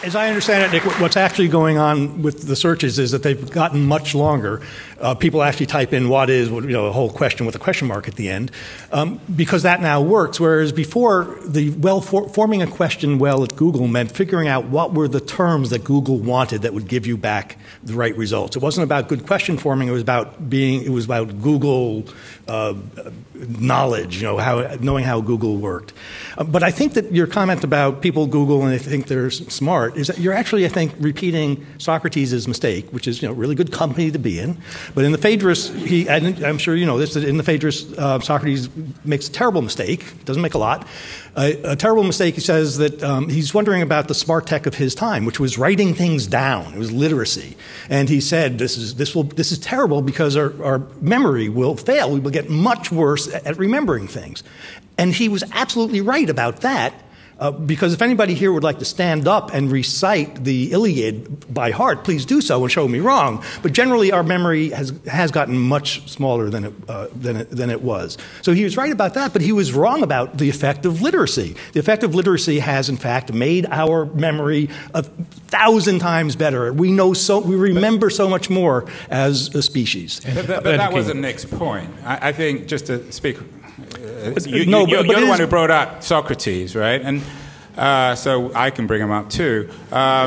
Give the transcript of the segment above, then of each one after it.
As I understand it, Nick, what's actually going on with the searches is that they've gotten much longer. People actually type in what is, a whole question with a question mark at the end, because that now works. Whereas before, forming a question well at Google meant figuring out what were the terms that Google wanted that would give you back the right results. It wasn't about good question forming. It was about Google knowledge, knowing how Google worked. But I think that your comment about people Google and they think they're smart is that you're actually, I think, repeating Socrates' mistake, which is, really good company to be in. But in the Phaedrus, and I'm sure you know this, in the Phaedrus, Socrates makes a terrible mistake, doesn't make a lot. A terrible mistake, he says that he's wondering about the smart tech of his time, which was writing things down. It was literacy. And he said, this is terrible because our memory will fail. We will get much worse at remembering things. And he was absolutely right about that. Because if anybody here would like to stand up and recite the Iliad by heart, please do so and show me wrong. But generally, our memory has gotten much smaller than it was. So he was right about that, but he was wrong about the effect of literacy. The effect of literacy has, in fact, made our memory 1,000 times better. We remember so much more as a species. But that wasn't Nick's point. I think, just to speak. You're the one who brought up Socrates, right? And so I can bring him up too. I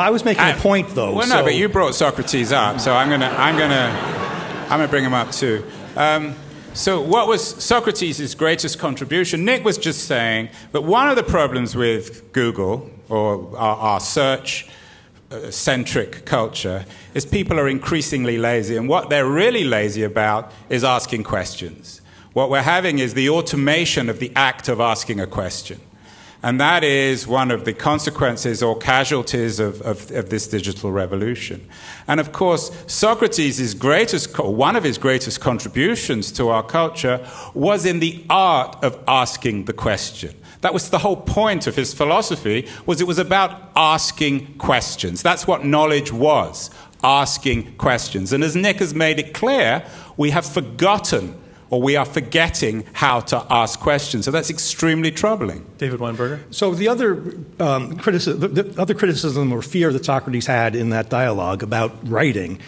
was making a point, though. Well, no, but you brought Socrates up, so I'm gonna bring him up too. So what was Socrates' greatest contribution? Nick was just saying that one of the problems with Google, or our search-centric culture, is people are increasingly lazy, and what they're really lazy about is asking questions. What we're having is the automation of the act of asking a question. And that is one of the consequences or casualties of this digital revolution. And of course, Socrates' one of his greatest contributions to our culture was in the art of asking the question. That was the whole point of his philosophy, it was about asking questions. That's what knowledge was, asking questions. And as Nick has made it clear, we have forgotten, or we are forgetting, how to ask questions. So that's extremely troubling. David Weinberger? So the other criticism or fear that Socrates had in that dialogue about writing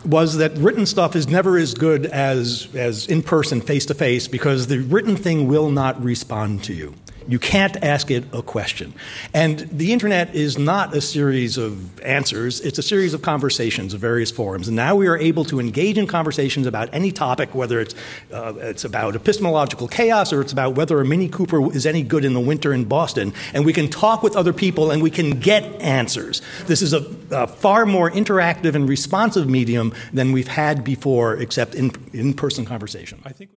was that written stuff is never as good as in person, face-to-face, because the written thing will not respond to you. You can't ask it a question. And the internet is not a series of answers. It's a series of conversations of various forums. And now we are able to engage in conversations about any topic, whether it's about epistemological chaos or it's about whether a Mini Cooper is any good in the winter in Boston. And we can talk with other people and we can get answers. This is a far more interactive and responsive medium than we've had before, except in-person conversation. I think